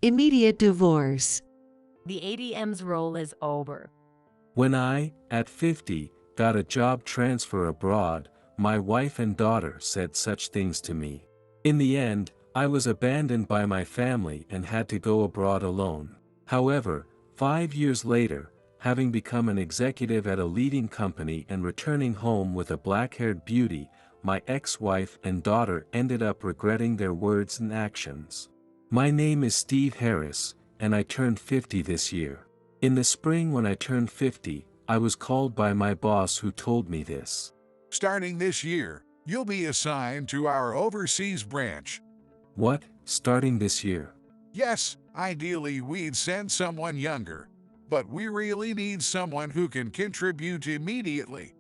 Immediate divorce. The ATM's role is over. When I, at 50, got a job transfer abroad, my wife and daughter said such things to me. In the end, I was abandoned by my family and had to go abroad alone. However, 5 years later, having become an executive at a leading company and returning home with a black-haired beauty, my ex-wife and daughter ended up regretting their words and actions. My name is Steve Harris, and I turned 50 this year. In the spring when I turned 50, I was called by my boss who told me this. Starting this year, you'll be assigned to our overseas branch. What, starting this year? Yes, ideally we'd send someone younger, but we really need someone who can contribute immediately.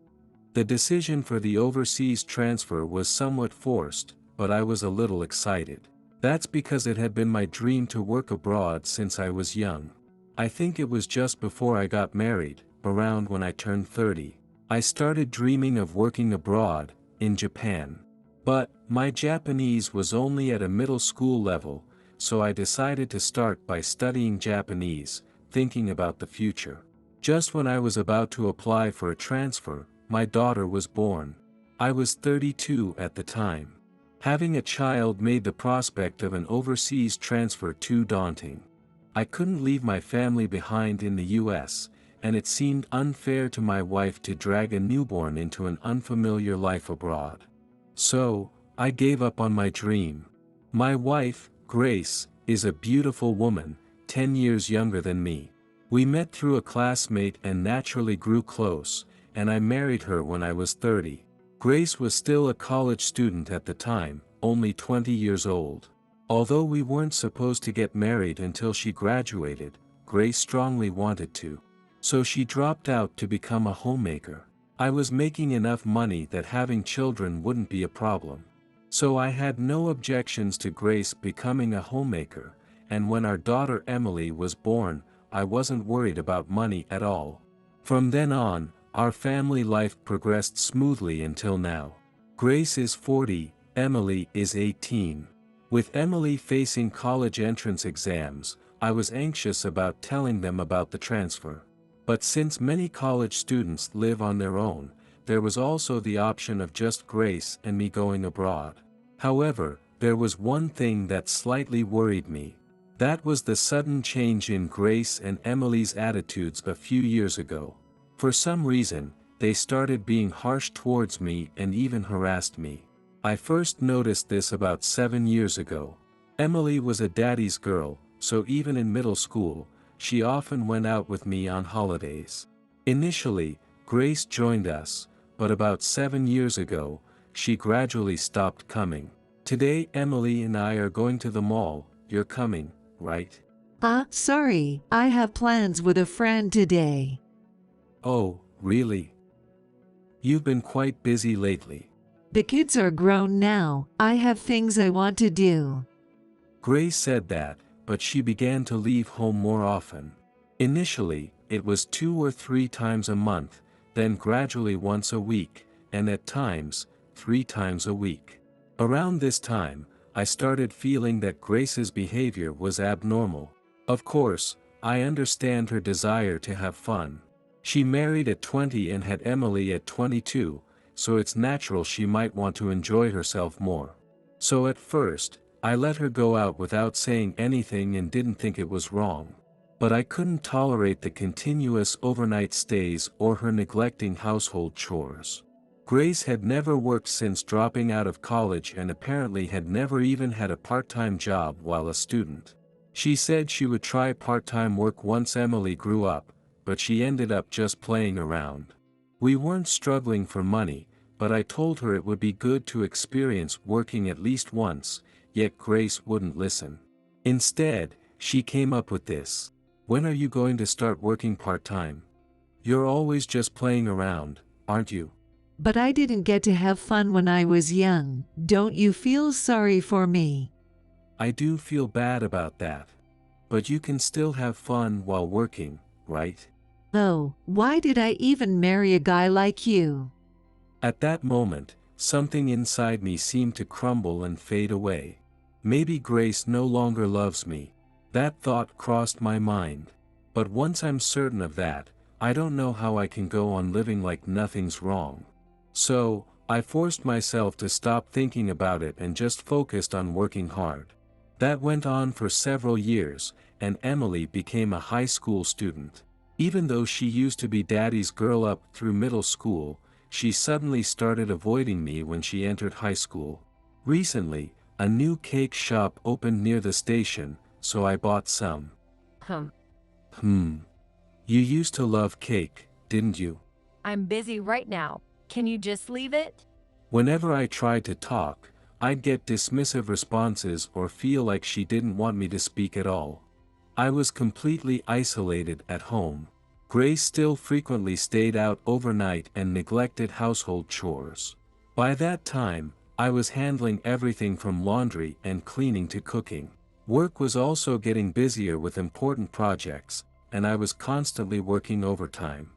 The decision for the overseas transfer was somewhat forced, but I was a little excited. That's because it had been my dream to work abroad since I was young. I think it was just before I got married, around when I turned 30. I started dreaming of working abroad, in Japan. But, my Japanese was only at a middle school level, so I decided to start by studying Japanese, thinking about the future. Just when I was about to apply for a transfer, my daughter was born. I was 32 at the time. Having a child made the prospect of an overseas transfer too daunting. I couldn't leave my family behind in the US, and it seemed unfair to my wife to drag a newborn into an unfamiliar life abroad. So, I gave up on my dream. My wife, Grace, is a beautiful woman, 10 years younger than me. We met through a classmate and naturally grew close, and I married her when I was 30. Grace was still a college student at the time, only 20 years old. Although we weren't supposed to get married until she graduated, Grace strongly wanted to. So she dropped out to become a homemaker. I was making enough money that having children wouldn't be a problem. So I had no objections to Grace becoming a homemaker, and when our daughter Emily was born, I wasn't worried about money at all. From then on, our family life progressed smoothly until now. Grace is 40, Emily is 18. With Emily facing college entrance exams, I was anxious about telling them about the transfer. But since many college students live on their own, there was also the option of just Grace and me going abroad. However, there was one thing that slightly worried me. That was the sudden change in Grace and Emily's attitudes a few years ago. For some reason, they started being harsh towards me and even harassed me. I first noticed this about 7 years ago. Emily was a daddy's girl, so even in middle school, she often went out with me on holidays. Initially, Grace joined us, but about 7 years ago, she gradually stopped coming. Today Emily and I are going to the mall. You're coming, right? Sorry, I have plans with a friend today. Oh, really? You've been quite busy lately. The kids are grown now, I have things I want to do. Grace said that, but she began to leave home more often. Initially, it was 2 or 3 times a month, then gradually once a week, and at times, 3 times a week. Around this time, I started feeling that Grace's behavior was abnormal. Of course, I understand her desire to have fun. She married at 20 and had Emily at 22, so it's natural she might want to enjoy herself more. So at first, I let her go out without saying anything and didn't think it was wrong. But I couldn't tolerate the continuous overnight stays or her neglecting household chores. Grace had never worked since dropping out of college and apparently had never even had a part-time job while a student. She said she would try part-time work once Emily grew up, but she ended up just playing around. We weren't struggling for money, but I told her it would be good to experience working at least once, yet Grace wouldn't listen. Instead, she came up with this. When are you going to start working part-time? You're always just playing around, aren't you? But I didn't get to have fun when I was young. Don't you feel sorry for me? I do feel bad about that. But you can still have fun while working, right? Oh, why did I even marry a guy like you? At that moment, something inside me seemed to crumble and fade away. Maybe Grace no longer loves me. That thought crossed my mind. But once I'm certain of that, I don't know how I can go on living like nothing's wrong. So, I forced myself to stop thinking about it and just focused on working hard. That went on for several years, and Emily became a high school student. Even though she used to be daddy's girl up through middle school, she suddenly started avoiding me when she entered high school. Recently, a new cake shop opened near the station, so I bought some. You used to love cake, didn't you? I'm busy right now. Can you just leave it? Whenever I tried to talk, I'd get dismissive responses or feel like she didn't want me to speak at all. I was completely isolated at home. Grace still frequently stayed out overnight and neglected household chores. By that time, I was handling everything from laundry and cleaning to cooking. Work was also getting busier with important projects, and I was constantly working overtime.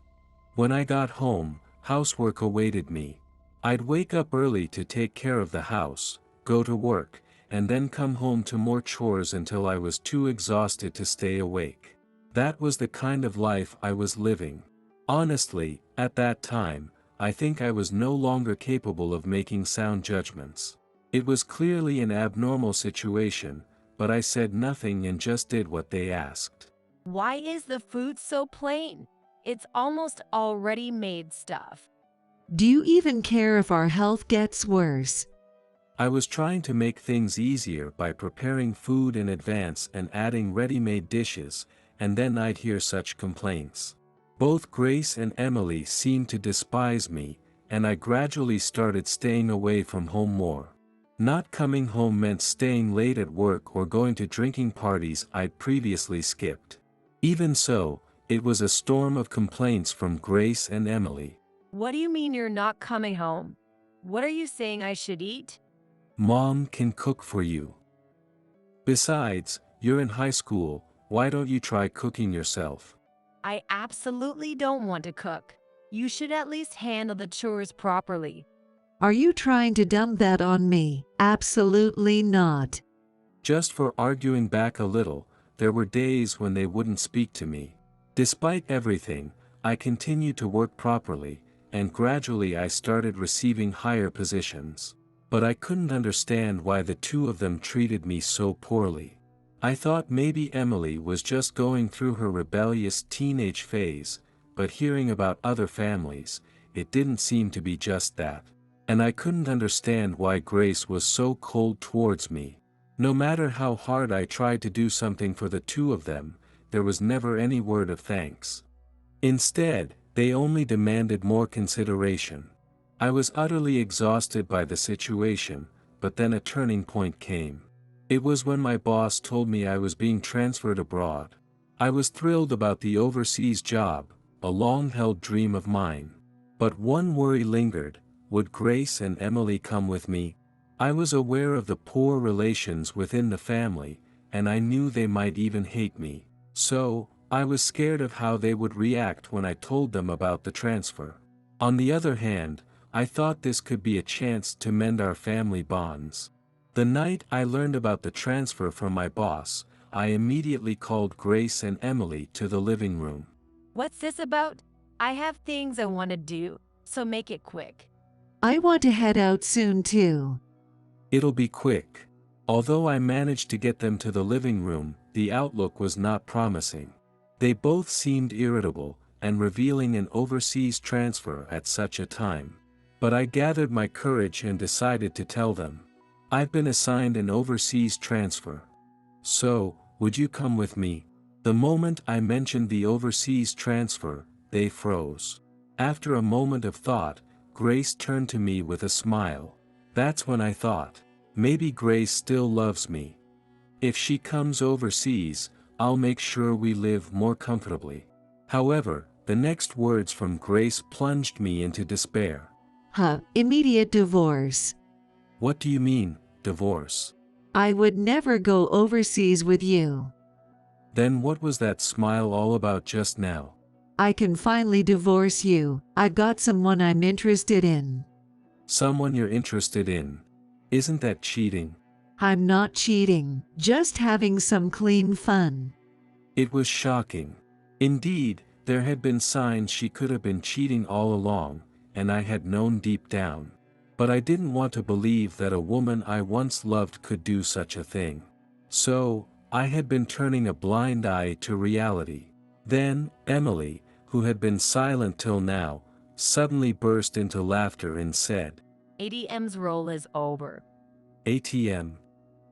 When I got home, housework awaited me. I'd wake up early to take care of the house, go to work, and then come home to more chores until I was too exhausted to stay awake. That was the kind of life I was living. Honestly, at that time, I think I was no longer capable of making sound judgments. It was clearly an abnormal situation, but I said nothing and just did what they asked. Why is the food so plain? It's almost already made stuff. Do you even care if our health gets worse? I was trying to make things easier by preparing food in advance and adding ready-made dishes, and then I'd hear such complaints. Both Grace and Emily seemed to despise me, and I gradually started staying away from home more. Not coming home meant staying late at work or going to drinking parties I'd previously skipped. Even so, it was a storm of complaints from Grace and Emily. What do you mean you're not coming home? What are you saying I should eat? Mom can cook for you. Besides, you're in high school, why don't you try cooking yourself? I absolutely don't want to cook. You should at least handle the chores properly. Are you trying to dump that on me? Absolutely not. Just for arguing back a little, there were days when they wouldn't speak to me. Despite everything, I continued to work properly, and gradually I started receiving higher positions. But I couldn't understand why the two of them treated me so poorly. I thought maybe Emily was just going through her rebellious teenage phase, but hearing about other families, it didn't seem to be just that. And I couldn't understand why Grace was so cold towards me. No matter how hard I tried to do something for the two of them, there was never any word of thanks. Instead, they only demanded more consideration. I was utterly exhausted by the situation, but then a turning point came. It was when my boss told me I was being transferred abroad. I was thrilled about the overseas job, a long-held dream of mine. But one worry lingered: would Grace and Emily come with me? I was aware of the poor relations within the family, and I knew they might even hate me. So, I was scared of how they would react when I told them about the transfer. On the other hand, I thought this could be a chance to mend our family bonds. The night I learned about the transfer from my boss, I immediately called Grace and Emily to the living room. What's this about? I have things I want to do, so make it quick. I want to head out soon too. It'll be quick. Although I managed to get them to the living room, the outlook was not promising. They both seemed irritable, and revealing an overseas transfer at such a time. But I gathered my courage and decided to tell them. I've been assigned an overseas transfer. So, would you come with me? The moment I mentioned the overseas transfer, they froze. After a moment of thought, Grace turned to me with a smile. That's when I thought, maybe Grace still loves me. If she comes overseas, I'll make sure we live more comfortably. However, the next words from Grace plunged me into despair. Immediate divorce. What do you mean, divorce? I would never go overseas with you. Then what was that smile all about just now? I can finally divorce you. I got someone I'm interested in. Someone you're interested in. Isn't that cheating? I'm not cheating, just having some clean fun. It was shocking. Indeed, there had been signs she could have been cheating all along, and I had known deep down. But I didn't want to believe that a woman I once loved could do such a thing. So, I had been turning a blind eye to reality. Then, Emily, who had been silent till now, suddenly burst into laughter and said, ATM's role is over. ATM?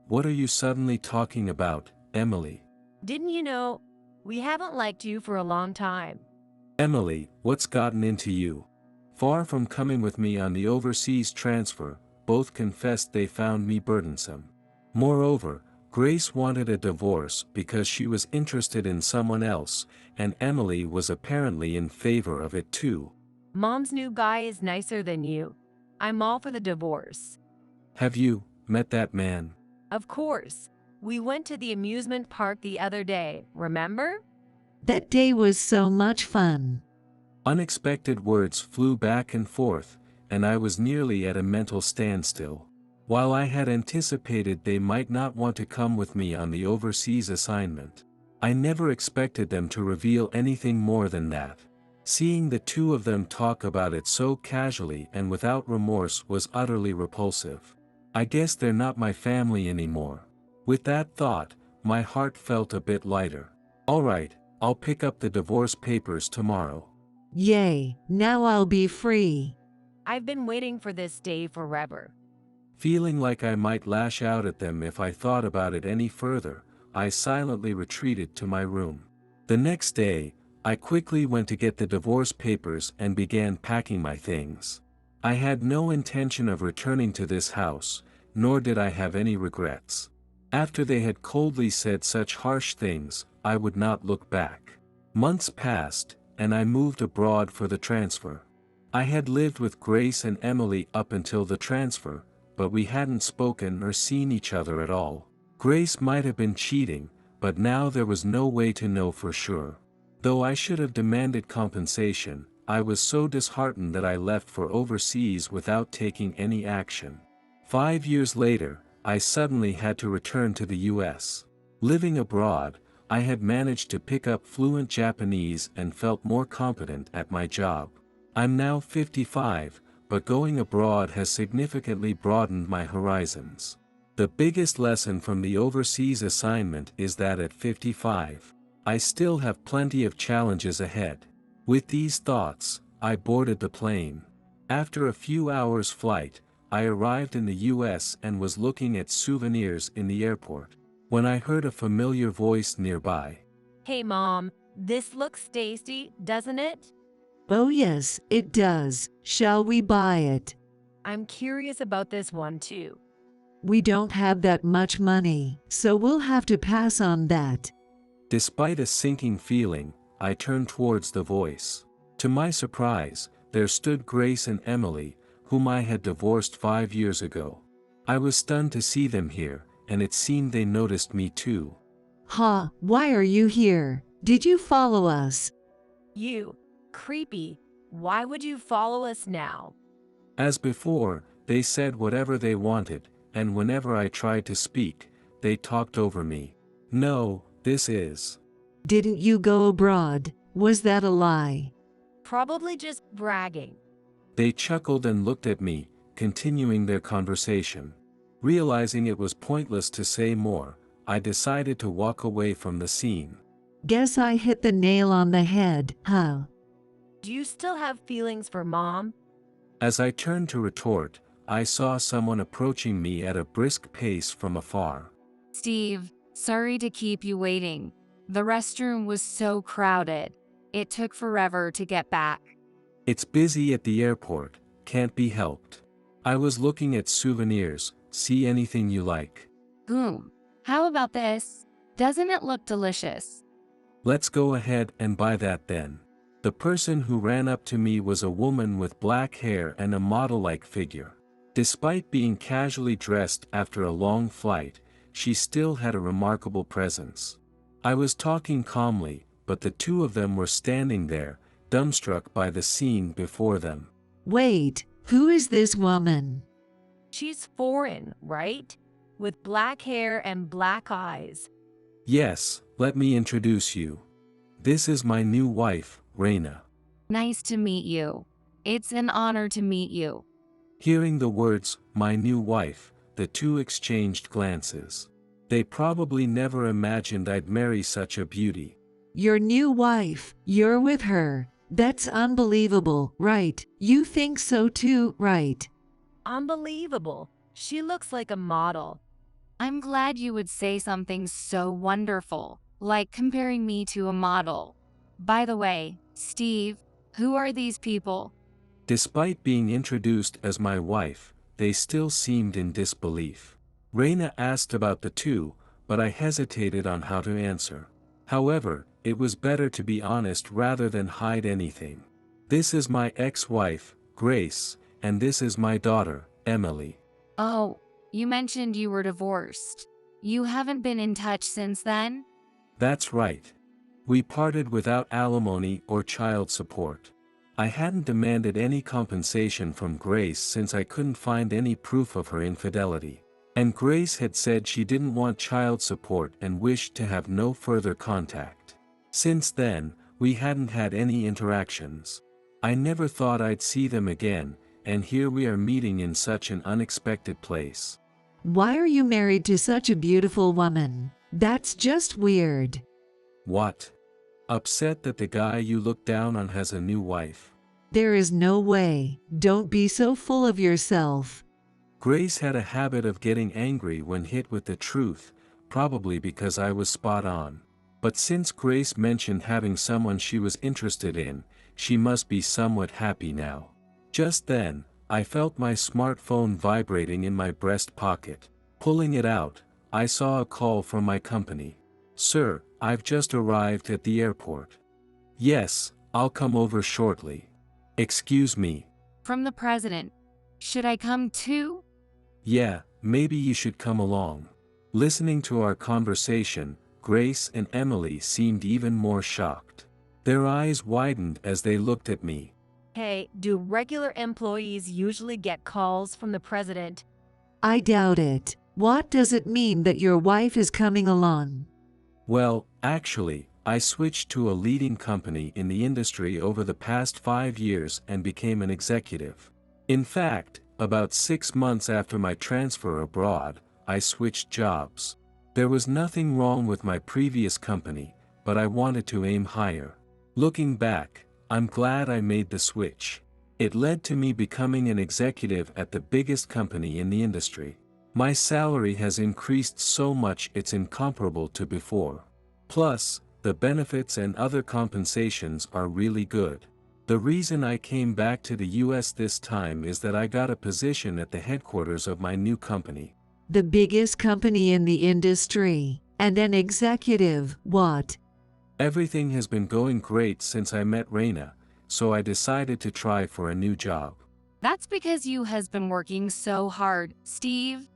What are you suddenly talking about, Emily? Didn't you know? We haven't liked you for a long time. Emily, what's gotten into you? Far from coming with me on the overseas transfer, both confessed they found me burdensome. Moreover, Grace wanted a divorce because she was interested in someone else, and Emily was apparently in favor of it too. Mom's new guy is nicer than you. I'm all for the divorce. Have you met that man? Of course. We went to the amusement park the other day, remember? That day was so much fun. Unexpected words flew back and forth, and I was nearly at a mental standstill. While I had anticipated they might not want to come with me on the overseas assignment, I never expected them to reveal anything more than that. Seeing the two of them talk about it so casually and without remorse was utterly repulsive. I guess they're not my family anymore. With that thought, my heart felt a bit lighter. All right, I'll pick up the divorce papers tomorrow. Yay, now I'll be free. I've been waiting for this day forever. Feeling like I might lash out at them if I thought about it any further, I silently retreated to my room. The next day, I quickly went to get the divorce papers and began packing my things. I had no intention of returning to this house, nor did I have any regrets. After they had coldly said such harsh things, I would not look back. Months passed, and I moved abroad for the transfer. I had lived with Grace and Emily up until the transfer, but we hadn't spoken or seen each other at all. Grace might have been cheating, but now there was no way to know for sure. Though I should have demanded compensation, I was so disheartened that I left for overseas without taking any action. 5 years later, I suddenly had to return to the US. Living abroad, I had managed to pick up fluent Japanese and felt more competent at my job. I'm now 55, but going abroad has significantly broadened my horizons. The biggest lesson from the overseas assignment is that at 55, I still have plenty of challenges ahead. With these thoughts, I boarded the plane. After a few hours' flight, I arrived in the US and was looking at souvenirs in the airport, when I heard a familiar voice nearby. Hey Mom, this looks tasty, doesn't it? Oh yes, it does. Shall we buy it? I'm curious about this one too. We don't have that much money, so we'll have to pass on that. Despite a sinking feeling, I turned towards the voice. To my surprise, there stood Grace and Emily, whom I had divorced 5 years ago. I was stunned to see them here, and it seemed they noticed me too. Ha, why are you here? Did you follow us? You, creepy, why would you follow us now? As before, they said whatever they wanted, and whenever I tried to speak, they talked over me. No, this is. Didn't you go abroad? Was that a lie? Probably just bragging. They chuckled and looked at me, continuing their conversation. Realizing it was pointless to say more, I decided to walk away from the scene. Guess I hit the nail on the head, huh? Do you still have feelings for Mom? As I turned to retort, I saw someone approaching me at a brisk pace from afar. Steve, sorry to keep you waiting. The restroom was so crowded. It took forever to get back. It's busy at the airport, can't be helped. I was looking at souvenirs, see anything you like? Boom. How about this? Doesn't it look delicious? Let's go ahead and buy that then. The person who ran up to me was a woman with black hair and a model-like figure. Despite being casually dressed after a long flight, she still had a remarkable presence. I was talking calmly, but the two of them were standing there, dumbstruck by the scene before them. Wait, who is this woman? She's foreign, right? with black hair and black eyes. Yes, let me introduce you. This is my new wife, Raina. Nice to meet you. It's an honor to meet you. Hearing the words, my new wife, the two exchanged glances. They probably never imagined I'd marry such a beauty. Your new wife, you're with her. That's unbelievable, right? You think so too, right? Unbelievable. She looks like a model. I'm glad you would say something so wonderful, like comparing me to a model. By the way, Steve, who are these people? Despite being introduced as my wife, they still seemed in disbelief. Raina asked about the two, but I hesitated on how to answer. However, it was better to be honest rather than hide anything. This is my ex-wife, Grace, and this is my daughter, Emily. Oh, you mentioned you were divorced. You haven't been in touch since then? That's right. We parted without alimony or child support. I hadn't demanded any compensation from Grace since I couldn't find any proof of her infidelity. And Grace had said she didn't want child support and wished to have no further contact. Since then, we hadn't had any interactions. I never thought I'd see them again, and here we are meeting in such an unexpected place. Why are you married to such a beautiful woman? That's just weird. What? Upset that the guy you look down on has a new wife? There is no way. Don't be so full of yourself. Grace had a habit of getting angry when hit with the truth, probably because I was spot on. But since Grace mentioned having someone she was interested in, she must be somewhat happy now. Just then, I felt my smartphone vibrating in my breast pocket. Pulling it out, I saw a call from my company. "Sir, I've just arrived at the airport." "Yes, I'll come over shortly." "Excuse me." From the president. Should I come too? "Yeah, maybe you should come along." Listening to our conversation, Grace and Emily seemed even more shocked. Their eyes widened as they looked at me. Hey, do regular employees usually get calls from the president? I doubt it. What does it mean that your wife is coming along? Well, actually, I switched to a leading company in the industry over the past 5 years and became an executive. In fact, about 6 months after my transfer abroad, I switched jobs. There was nothing wrong with my previous company, but I wanted to aim higher. Looking back, I'm glad I made the switch. It led to me becoming an executive at the biggest company in the industry. My salary has increased so much it's incomparable to before. Plus, the benefits and other compensations are really good. The reason I came back to the US this time is that I got a position at the headquarters of my new company. The biggest company in the industry. And an executive, what? Everything has been going great since I met Raina, so I decided to try for a new job. That's because you has been working so hard, Steve.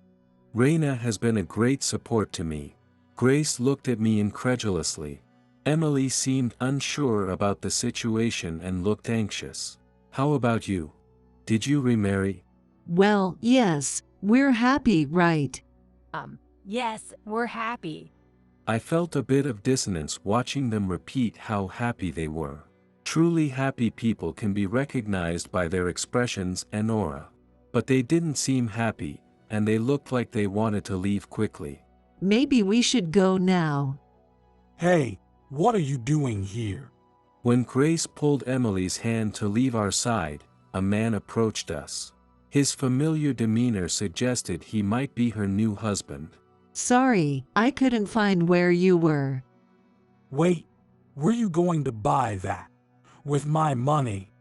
Raina has been a great support to me. Grace looked at me incredulously. Emily seemed unsure about the situation and looked anxious. How about you? Did you remarry? Well, yes, we're happy, right? Yes, we're happy. I felt a bit of dissonance watching them repeat how happy they were. Truly happy people can be recognized by their expressions and aura. But they didn't seem happy, and they looked like they wanted to leave quickly. Maybe we should go now. Hey, what are you doing here? When Grace pulled Emily's hand to leave our side, a man approached us. His familiar demeanor suggested he might be her new husband. Sorry, I couldn't find where you were. Wait, were you going to buy that? With my money?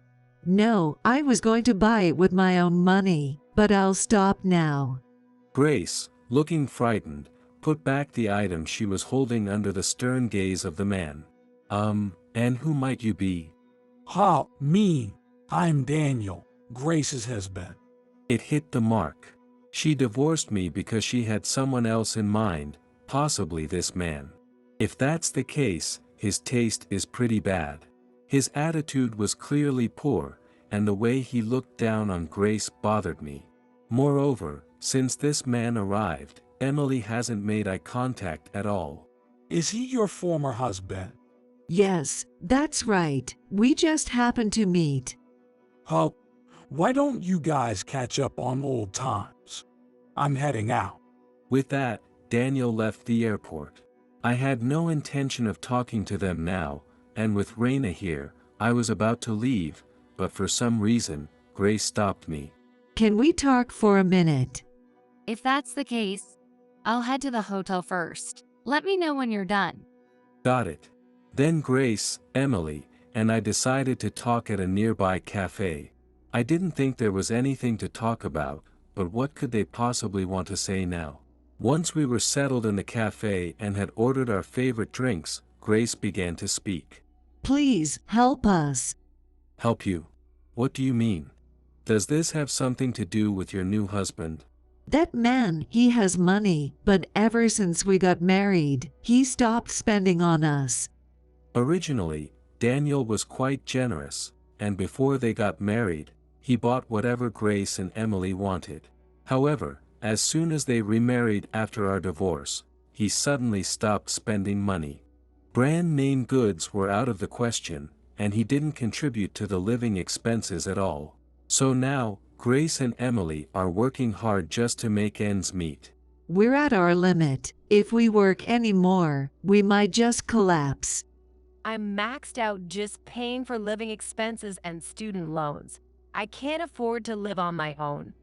No, I was going to buy it with my own money, but I'll stop now. Grace, looking frightened, put back the item she was holding under the stern gaze of the man. And who might you be? Ha, me. I'm Daniel, Grace's husband. It hit the mark. She divorced me because she had someone else in mind, possibly this man. If that's the case, his taste is pretty bad. His attitude was clearly poor, and the way he looked down on Grace bothered me. Moreover, since this man arrived, Emily hasn't made eye contact at all. Is he your former husband? Yes, that's right. We just happened to meet. Oh, why don't you guys catch up on old times? I'm heading out. With that, Daniel left the airport. I had no intention of talking to them now, and with Raina here, I was about to leave, but for some reason, Grace stopped me. Can we talk for a minute? If that's the case, I'll head to the hotel first. Let me know when you're done. Got it. Then Grace, Emily, and I decided to talk at a nearby cafe. I didn't think there was anything to talk about, but what could they possibly want to say now? Once we were settled in the cafe and had ordered our favorite drinks, Grace began to speak. Please, help us. Help you? What do you mean? Does this have something to do with your new husband? That man, he has money, but ever since we got married, he stopped spending on us. Originally, Daniel was quite generous, and before they got married, he bought whatever Grace and Emily wanted. However, as soon as they remarried after our divorce, he suddenly stopped spending money. Brand name goods were out of the question, and he didn't contribute to the living expenses at all. So now, Grace and Emily are working hard just to make ends meet. We're at our limit. If we work any more, we might just collapse. I'm maxed out just paying for living expenses and student loans. I can't afford to live on my own.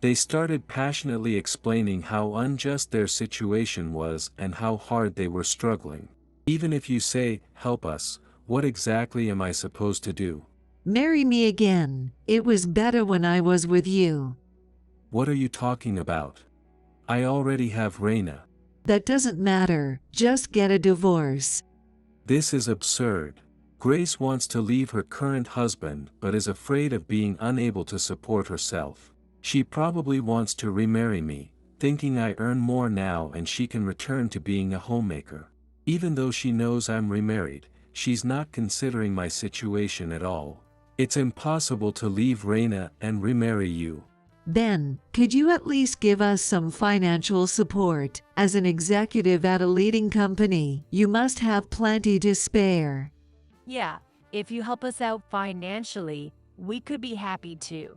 They started passionately explaining how unjust their situation was and how hard they were struggling. Even if you say, help us, what exactly am I supposed to do? Marry me again. It was better when I was with you. What are you talking about? I already have Raina. That doesn't matter. Just get a divorce. This is absurd. Grace wants to leave her current husband but is afraid of being unable to support herself. She probably wants to remarry me, thinking I earn more now and she can return to being a homemaker. Even though she knows I'm remarried, she's not considering my situation at all. It's impossible to leave Raina and remarry you. Then, could you at least give us some financial support? As an executive at a leading company, you must have plenty to spare. Yeah, if you help us out financially, we could be happy too.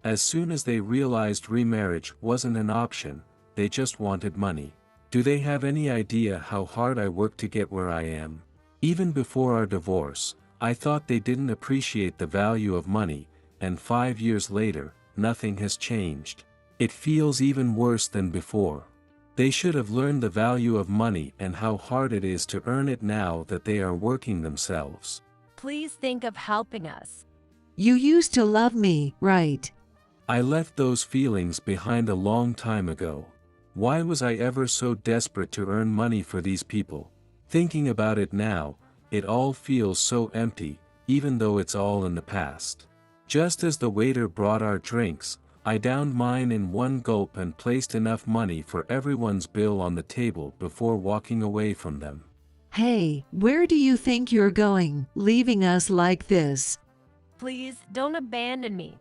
As soon as they realized remarriage wasn't an option, they just wanted money. Do they have any idea how hard I worked to get where I am? Even before our divorce, I thought they didn't appreciate the value of money, and 5 years later, nothing has changed. It feels even worse than before. They should have learned the value of money and how hard it is to earn it now that they are working themselves. Please think of helping us. You used to love me, right? I left those feelings behind a long time ago. Why was I ever so desperate to earn money for these people? Thinking about it now, it all feels so empty, even though it's all in the past. Just as the waiter brought our drinks, I downed mine in one gulp and placed enough money for everyone's bill on the table before walking away from them. Hey, where do you think you're going, leaving us like this? Please don't abandon me.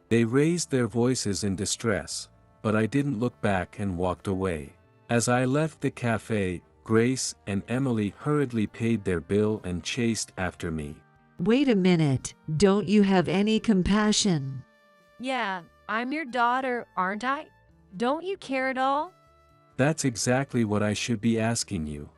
They raised their voices in distress, but I didn't look back and walked away. As I left the cafe, Grace and Emily hurriedly paid their bill and chased after me. Wait a minute, don't you have any compassion? Yeah, I'm your daughter, aren't I? Don't you care at all? That's exactly what I should be asking you.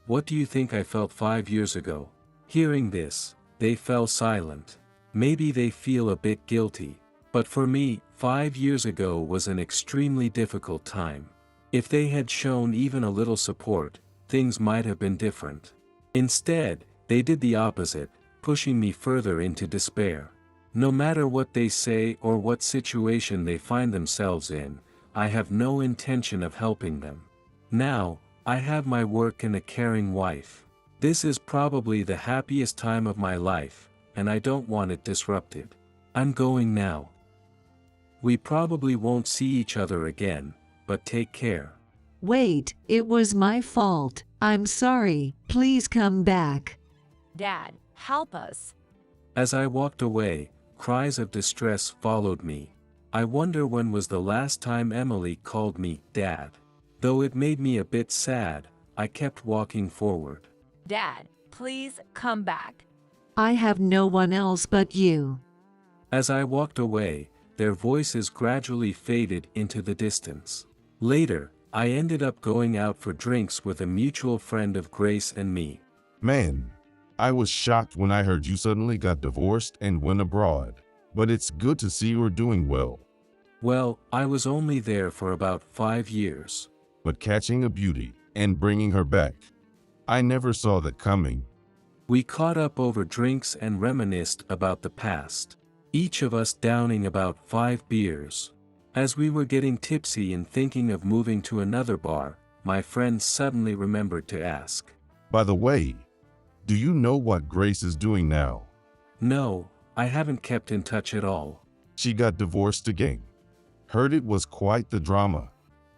What do you think I felt 5 years ago? Hearing this, they fell silent. Maybe they feel a bit guilty. But for me, 5 years ago was an extremely difficult time. If they had shown even a little support, things might have been different. Instead, they did the opposite, pushing me further into despair. No matter what they say or what situation they find themselves in, I have no intention of helping them. Now, I have my work and a caring wife. This is probably the happiest time of my life, and I don't want it disrupted. I'm going now. We probably won't see each other again, but take care. Wait, it was my fault. I'm sorry. Please come back. Dad, help us. As I walked away, cries of distress followed me. I wonder when was the last time Emily called me Dad. Though it made me a bit sad, I kept walking forward. Dad, please come back. I have no one else but you. As I walked away, their voices gradually faded into the distance. Later, I ended up going out for drinks with a mutual friend of Grace and me. Man, I was shocked when I heard you suddenly got divorced and went abroad, but it's good to see you're doing well. Well, I was only there for about 5 years. But catching a beauty and bringing her back, I never saw that coming. We caught up over drinks and reminisced about the past, each of us downing about 5 beers. As we were getting tipsy and thinking of moving to another bar, my friend suddenly remembered to ask, By the way, do you know what Grace is doing now? "No, I haven't kept in touch at all." She got divorced again. Heard it was quite the drama.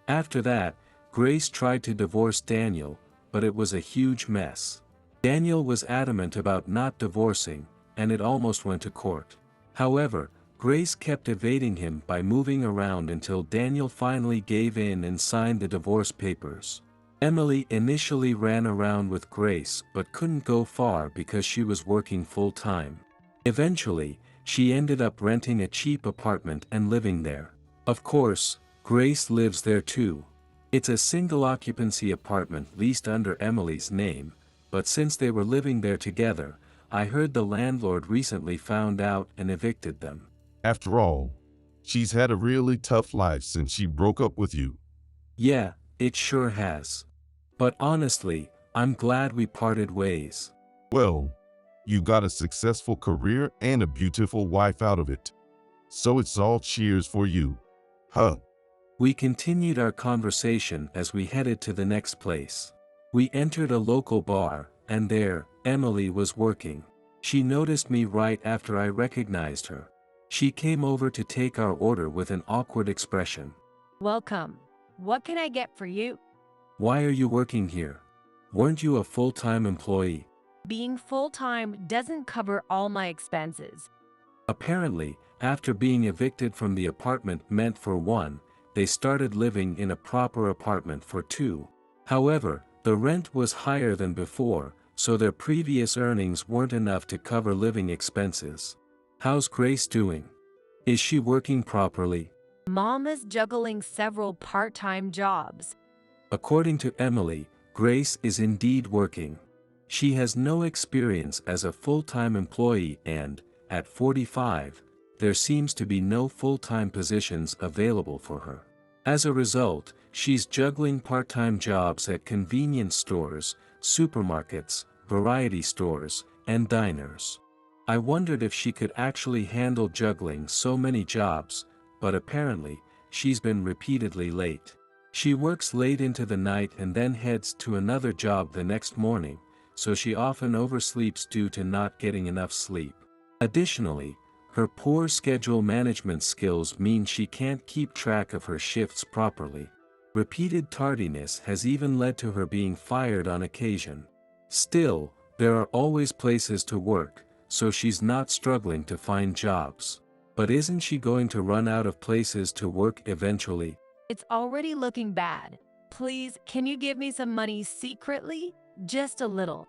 After that, Grace tried to divorce Daniel, but it was a huge mess. Daniel was adamant about not divorcing, and it almost went to court. However, Grace kept evading him by moving around until Daniel finally gave in and signed the divorce papers. Emily initially ran around with Grace but couldn't go far because she was working full-time. Eventually, she ended up renting a cheap apartment and living there. Of course, Grace lives there too. It's a single-occupancy apartment leased under Emily's name, but since they were living there together, I heard the landlord recently found out and evicted them. After all, she's had a really tough life since she broke up with you. Yeah, it sure has. But honestly, I'm glad we parted ways. Well, you got a successful career and a beautiful wife out of it. So it's all cheers for you. Huh? We continued our conversation as we headed to the next place. We entered a local bar, and there, Emily was working. She noticed me right after I recognized her. She came over to take our order with an awkward expression. Welcome. What can I get for you? "Why are you working here? Weren't you a full-time employee?" Being full-time doesn't cover all my expenses. Apparently, after being evicted from the apartment meant for one, they started living in a proper apartment for two. However, the rent was higher than before, so their previous earnings weren't enough to cover living expenses. "How's Grace doing? Is she working properly?" Mom is juggling several part-time jobs. According to Emily, Grace is indeed working. She has no experience as a full-time employee and, at 45, there seems to be no full-time positions available for her. As a result, she's juggling part-time jobs at convenience stores, supermarkets, variety stores, and diners. I wondered if she could actually handle juggling so many jobs, but apparently, she's been repeatedly late. She works late into the night and then heads to another job the next morning, so she often oversleeps due to not getting enough sleep. Additionally, her poor schedule management skills mean she can't keep track of her shifts properly. Repeated tardiness has even led to her being fired on occasion. Still, there are always places to work, so she's not struggling to find jobs. But isn't she going to run out of places to work eventually? It's already looking bad. Please, can you give me some money secretly? Just a little.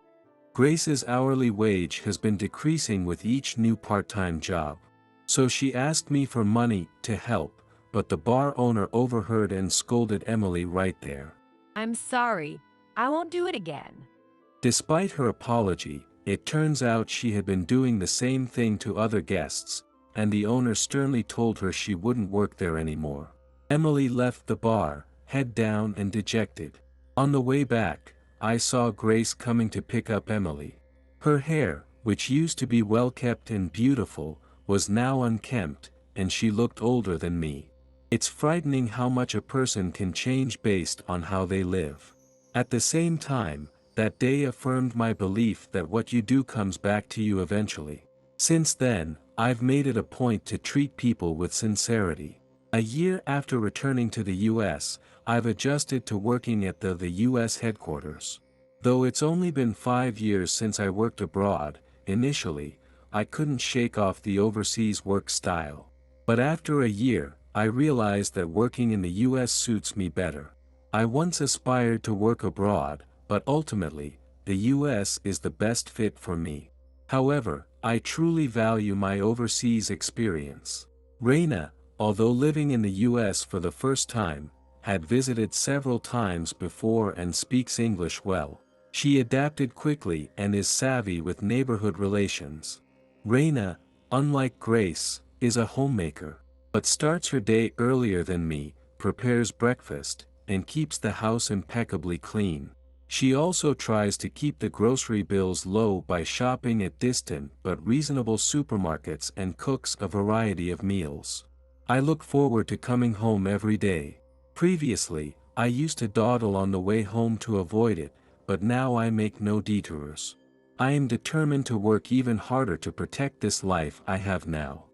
Grace's hourly wage has been decreasing with each new part-time job. So she asked me for money to help, but the bar owner overheard and scolded Emily right there. I'm sorry. I won't do it again. Despite her apology, it turns out she had been doing the same thing to other guests, and the owner sternly told her she wouldn't work there anymore. Emily left the bar, head down and dejected. On the way back, I saw Grace coming to pick up Emily. Her hair, which used to be well kept and beautiful, was now unkempt, and she looked older than me. It's frightening how much a person can change based on how they live. At the same time, that day affirmed my belief that what you do comes back to you eventually. Since then, I've made it a point to treat people with sincerity. A year after returning to the US, I've adjusted to working at the US headquarters. Though it's only been 5 years since I worked abroad, initially, I couldn't shake off the overseas work style. But after a year, I realized that working in the US suits me better. I once aspired to work abroad, but ultimately, the US is the best fit for me. However, I truly value my overseas experience. Reina, although living in the US for the first time, had visited several times before and speaks English well. She adapted quickly and is savvy with neighborhood relations. Reina, unlike Grace, is a homemaker, but starts her day earlier than me, prepares breakfast, and keeps the house impeccably clean. She also tries to keep the grocery bills low by shopping at distant but reasonable supermarkets and cooks a variety of meals. I look forward to coming home every day. Previously, I used to dawdle on the way home to avoid it, but now I make no detours. I am determined to work even harder to protect this life I have now.